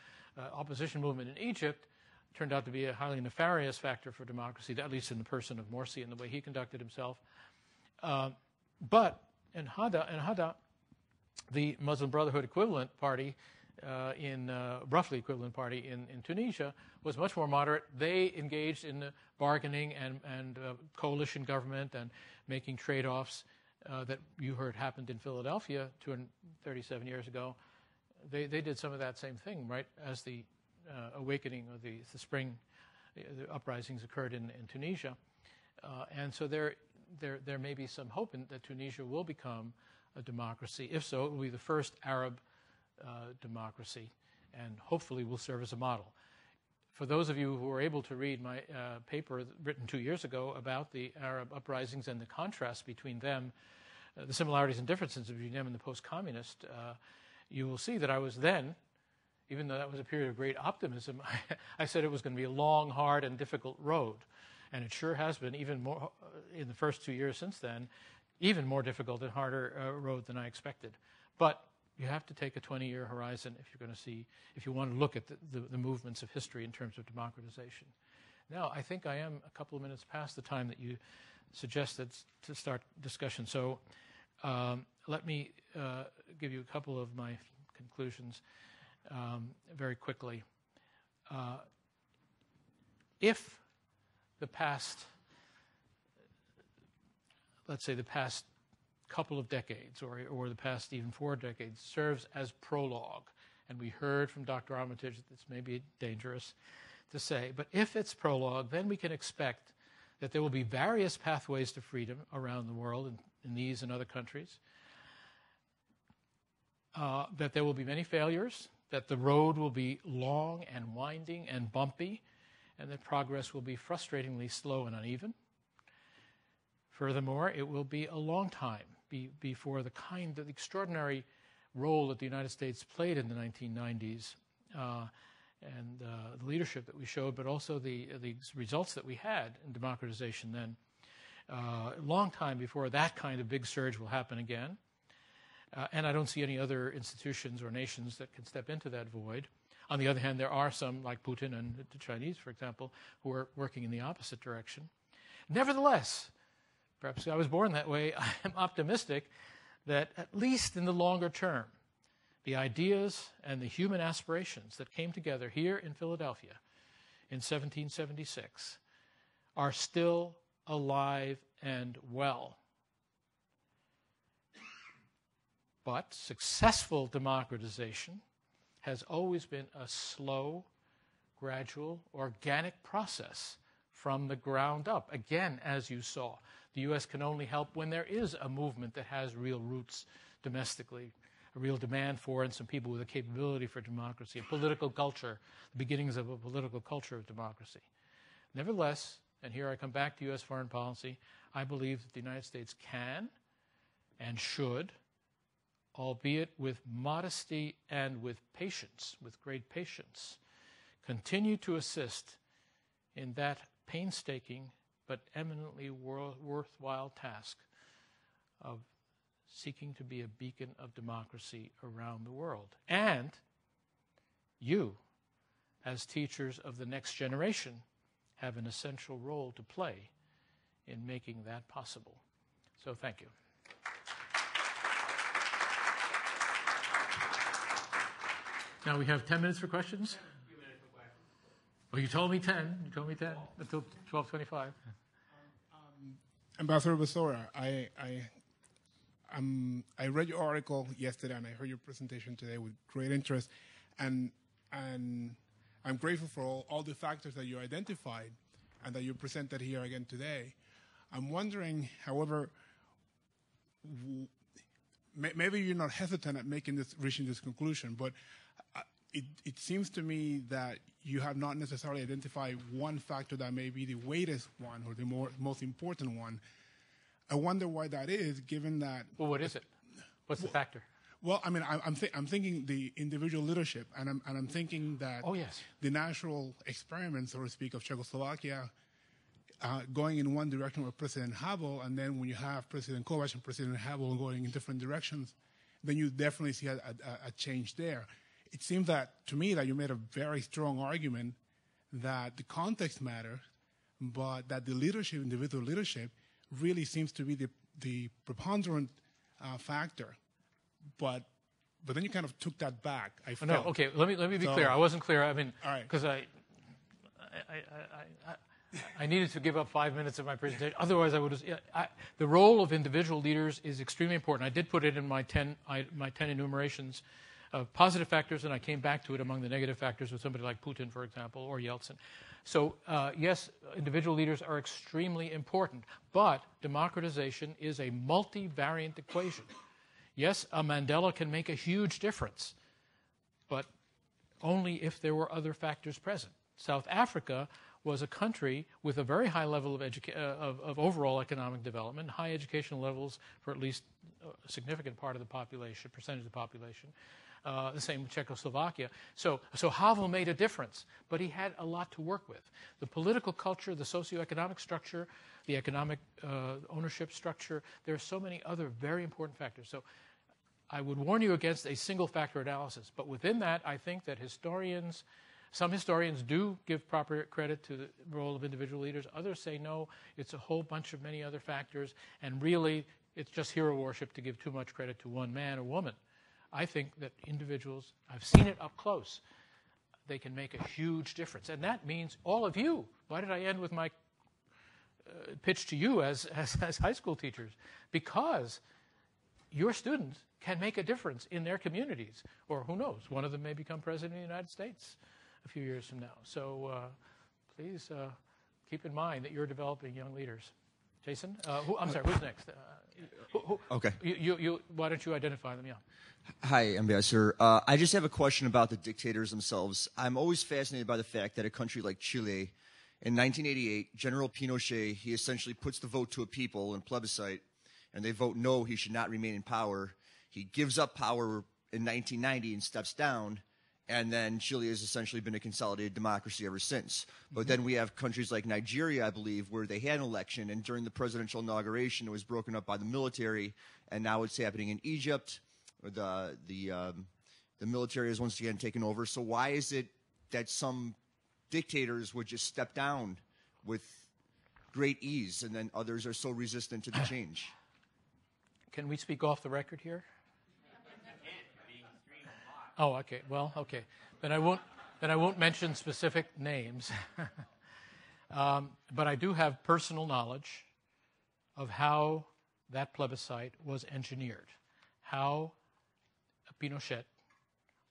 opposition movement in Egypt, turned out to be a highly nefarious factor for democracy, at least in the person of Morsi and the way he conducted himself. But in Hada, the Muslim Brotherhood equivalent party, roughly equivalent party in Tunisia, was much more moderate. They engaged in bargaining and coalition government and making trade-offs that you heard happened in Philadelphia 237 years ago. They did some of that same thing, right, as the awakening of the spring, the uprisings occurred in Tunisia. And so there may be some hope that Tunisia will become a democracy. If so, it will be the first Arab democracy, and hopefully will serve as a model. For those of you who were able to read my paper written 2 years ago about the Arab uprisings and the contrast between them, the similarities and differences between them and the post-communist, you will see that I was then, even though that was a period of great optimism, I said it was going to be a long, hard, and difficult road. And it sure has been, even more in the first 2 years since then, even more difficult and harder road than I expected. But you have to take a 20-year horizon if you want to look at the movements of history in terms of democratization. Now, I think I am a couple of minutes past the time that you suggested to start discussion. So let me give you a couple of my conclusions very quickly. If the past, let's say the past couple of decades or the past even 4 decades serves as prologue, and we heard from Dr. Armitage that this may be dangerous to say, but if it's prologue, then we can expect that there will be various pathways to freedom around the world in these and other countries, that there will be many failures, that the road will be long and winding and bumpy, and that progress will be frustratingly slow and uneven. Furthermore, it will be a long time before the kind of extraordinary role that the United States played in the 1990s and the leadership that we showed, but also the results that we had in democratization then. A long time before that kind of big surge will happen again. And I don't see any other institutions or nations that can step into that void. On the other hand, there are some, like Putin and the Chinese, for example, who are working in the opposite direction. Nevertheless, perhaps I was born that way, I am optimistic that at least in the longer term, the ideas and the human aspirations that came together here in Philadelphia in 1776 are still alive and well. But successful democratization has always been a slow, gradual, organic process from the ground up. Again, as you saw, the U.S. can only help when there is a movement that has real roots domestically, a real demand for, and some people with a capability for democracy, a political culture, the beginnings of a political culture of democracy. Nevertheless, and here I come back to U.S. foreign policy, I believe that the United States can and should, albeit with modesty and with patience, with great patience, continue to assist in that painstaking but eminently worthwhile task of seeking to be a beacon of democracy around the world. And you, as teachers of the next generation, have an essential role to play in making that possible. So thank you. Now we have 10 minutes for questions. Well, you told me 10. You told me 10 until 12:25. Ambassador Basora, I read your article yesterday and I heard your presentation today with great interest, and I'm grateful for all the factors that you identified and that you presented here again today. I'm wondering, however, maybe you're not hesitant at reaching this conclusion, but it seems to me that you have not necessarily identified one factor that may be the weightiest one or the most important one. I wonder why that is, given that. Well, what is it? What's the factor? Well, I mean, I'm thinking the individual leadership, and I'm thinking that the natural experiment, so to speak, of Czechoslovakia going in one direction with President Havel, and then when you have President Kovács and President Havel going in different directions, then you definitely see a change there. It seems that, to me, that you made a very strong argument that the context matters, but that the leadership, individual leadership, really seems to be the preponderant factor. But then you kind of took that back. I felt. No, okay. Let me be clear. I wasn't clear. I mean, because I needed to give up 5 minutes of my presentation. Otherwise, I would have. The role of individual leaders is extremely important. I did put it in my 10 enumerations of positive factors, and I came back to it among the negative factors with somebody like Putin, for example, or Yeltsin. So, yes, individual leaders are extremely important, but democratization is a multivariant equation. Yes, a Mandela can make a huge difference, but only if there were other factors present. South Africa was a country with a very high level of overall economic development, high educational levels for at least a significant part of the population, percentage of the population. The same with Czechoslovakia. So Havel made a difference, but he had a lot to work with. The political culture, the socioeconomic structure, the economic ownership structure, there are so many other very important factors. So I would warn you against a single factor analysis, but within that, I think that some historians do give proper credit to the role of individual leaders. Others say no, it's a whole bunch of many other factors, and really it's just hero worship to give too much credit to one man or woman. I think that individuals, I've seen it up close, they can make a huge difference. And that means all of you. Why did I end with my pitch to you as high school teachers? Because your students can make a difference in their communities. Or who knows, one of them may become president of the United States a few years from now. So please keep in mind that you're developing young leaders. Jason? I'm sorry, who's next? Okay. Why don't you identify them? Yeah. Hi, Ambassador. I just have a question about the dictators themselves. I'm always fascinated by the fact that a country like Chile, in 1988, General Pinochet, he essentially puts the vote to a people in plebiscite, and they vote no, he should not remain in power. He gives up power in 1990 and steps down, and then Chile has essentially been a consolidated democracy ever since. But then we have countries like Nigeria, I believe, where they had an election, and during the presidential inauguration, it was broken up by the military, and now it's happening in Egypt. The military is once again taken over. So why is it that some dictators would just step down with great ease, and then others are so resistant to the change? Can we speak off the record here? Oh, okay. Well, okay. Then I won't mention specific names. But I do have personal knowledge of how that plebiscite was engineered, how Pinochet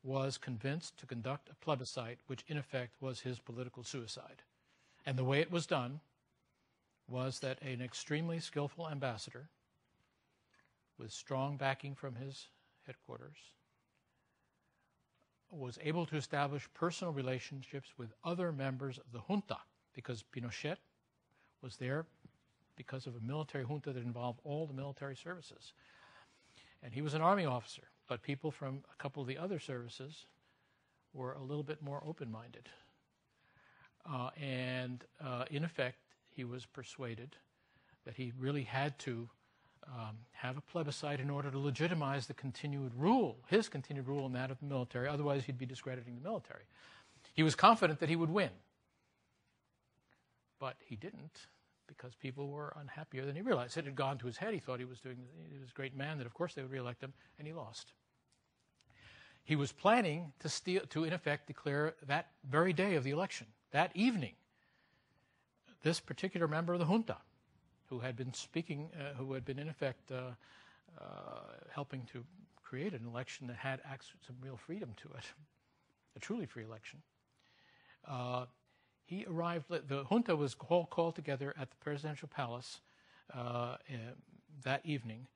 was convinced to conduct a plebiscite, which in effect was his political suicide. And the way it was done was that an extremely skillful ambassador with strong backing from his headquarters was able to establish personal relationships with other members of the junta, because Pinochet was there because of a military junta that involved all the military services. And he was an army officer, but people from a couple of the other services were a little bit more open-minded. And in effect, he was persuaded that he really had to have a plebiscite in order to legitimize the continued rule, his continued rule and that of the military. Otherwise, he'd be discrediting the military. He was confident that he would win. But he didn't, because people were unhappier than he realized. It had gone to his head. He thought he was a great man, that of course they would reelect him, and he lost. He was planning to in effect declare that very day of the election, that evening, this particular member of the junta, who had been speaking, who had been in effect helping to create an election that had some real freedom to it, a truly free election. He arrived, the junta was called together at the presidential palace that evening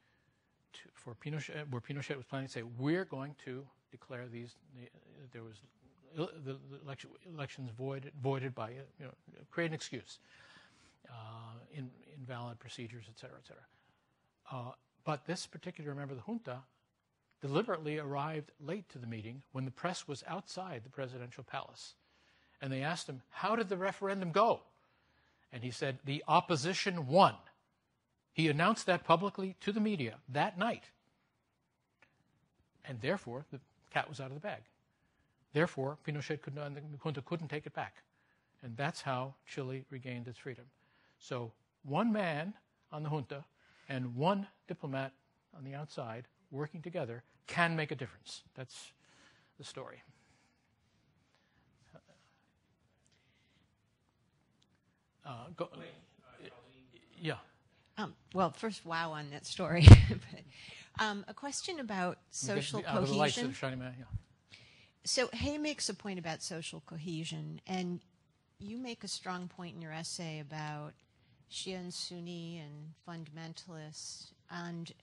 for Pinochet, where Pinochet was planning to say, we're going to declare these, there was the elections voided by, create an excuse, invalid procedures, et cetera, et cetera. But this particular member of the junta deliberately arrived late to the meeting when the press was outside the presidential palace. And they asked him, how did the referendum go? And he said, the opposition won. He announced that publicly to the media that night. And therefore, the cat was out of the bag. Therefore, Pinochet and the junta couldn't take it back. And that's how Chile regained its freedom. So one man on the junta and one diplomat on the outside working together can make a difference. That's the story. Yeah. Well, first, wow on that story. But, a question about social Out of the lights, cohesion. shiny man, yeah. So Hay makes a point about social cohesion, and you make a strong point in your essay about Shia and Sunni and fundamentalists. And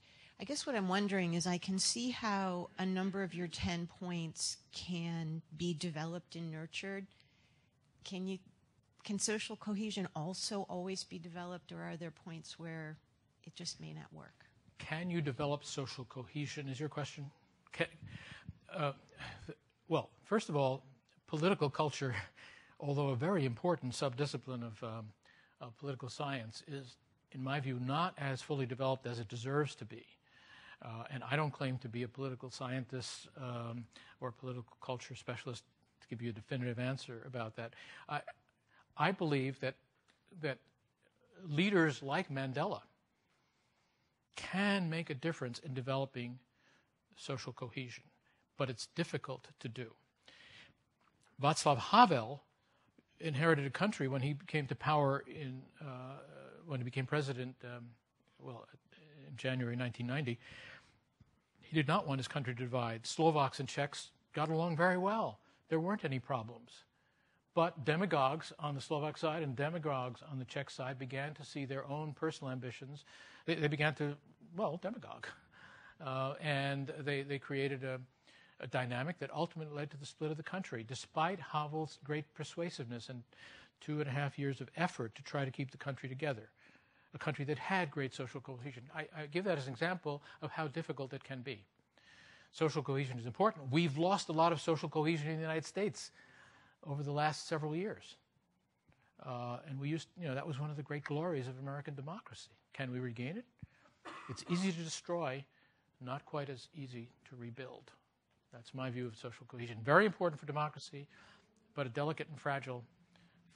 I guess what I'm wondering is I can see how a number of your 10 points can be developed and nurtured. Can social cohesion also always be developed, or are there points where it just may not work? Can you develop social cohesion is your question? Well, first of all, political culture, although a very important subdiscipline of political science, is, in my view, not as fully developed as it deserves to be. And I don't claim to be a political scientist or a political culture specialist to give you a definitive answer about that. I believe that leaders like Mandela can make a difference in developing social cohesion, but it's difficult to do. Václav Havel inherited a country when he came to power when he became president, in January 1990. He did not want his country to divide. Slovaks and Czechs got along very well. There weren't any problems. But demagogues on the Slovak side and demagogues on the Czech side began to see their own personal ambitions. They began to, demagogue. And they created a dynamic that ultimately led to the split of the country, despite Havel's great persuasiveness and 2.5 years of effort to try to keep the country together, a country that had great social cohesion. I give that as an example of how difficult it can be. Social cohesion is important. We've lost a lot of social cohesion in the United States over the last several years. And we that was one of the great glories of American democracy. Can we regain it? It's easy to destroy, not quite as easy to rebuild. That's my view of social cohesion. Very important for democracy, but a delicate and fragile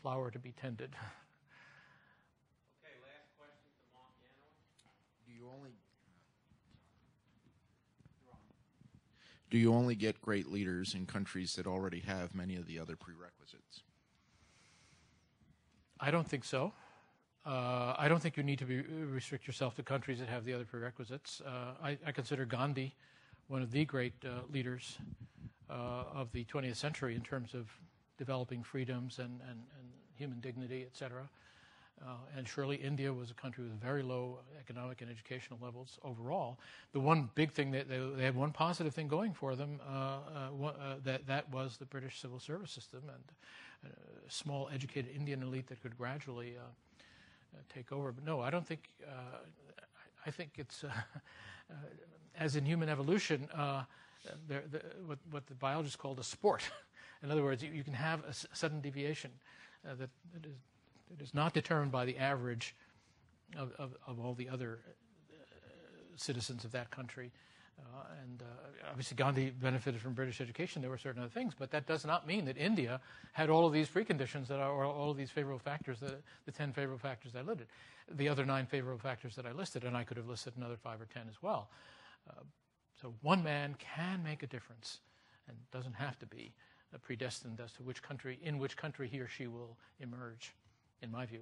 flower to be tended. Okay, last question to Mark Yanowitz. Do you only get great leaders in countries that already have many of the other prerequisites? I don't think so. I don't think you need to restrict yourself to countries that have the other prerequisites. I consider Gandhi one of the great leaders of the 20th century in terms of developing freedoms and human dignity, etc. And surely India was a country with very low economic and educational levels overall. The one big thing that they had one positive thing going for them, that was the British civil service system and a small educated Indian elite that could gradually take over. But no, I don't think, I think it's, as in human evolution, what the biologists called a sport. In other words, you can have a sudden deviation that is not determined by the average of all the other citizens of that country. Obviously Gandhi benefited from British education. There were certain other things, but that does not mean that India had all of these preconditions or all of these favorable factors, the 10 favorable factors I listed, the other 9 favorable factors that I listed, and I could have listed another 5 or 10 as well. So one man can make a difference and doesn't have to be predestined as to in which country he or she will emerge, in my view.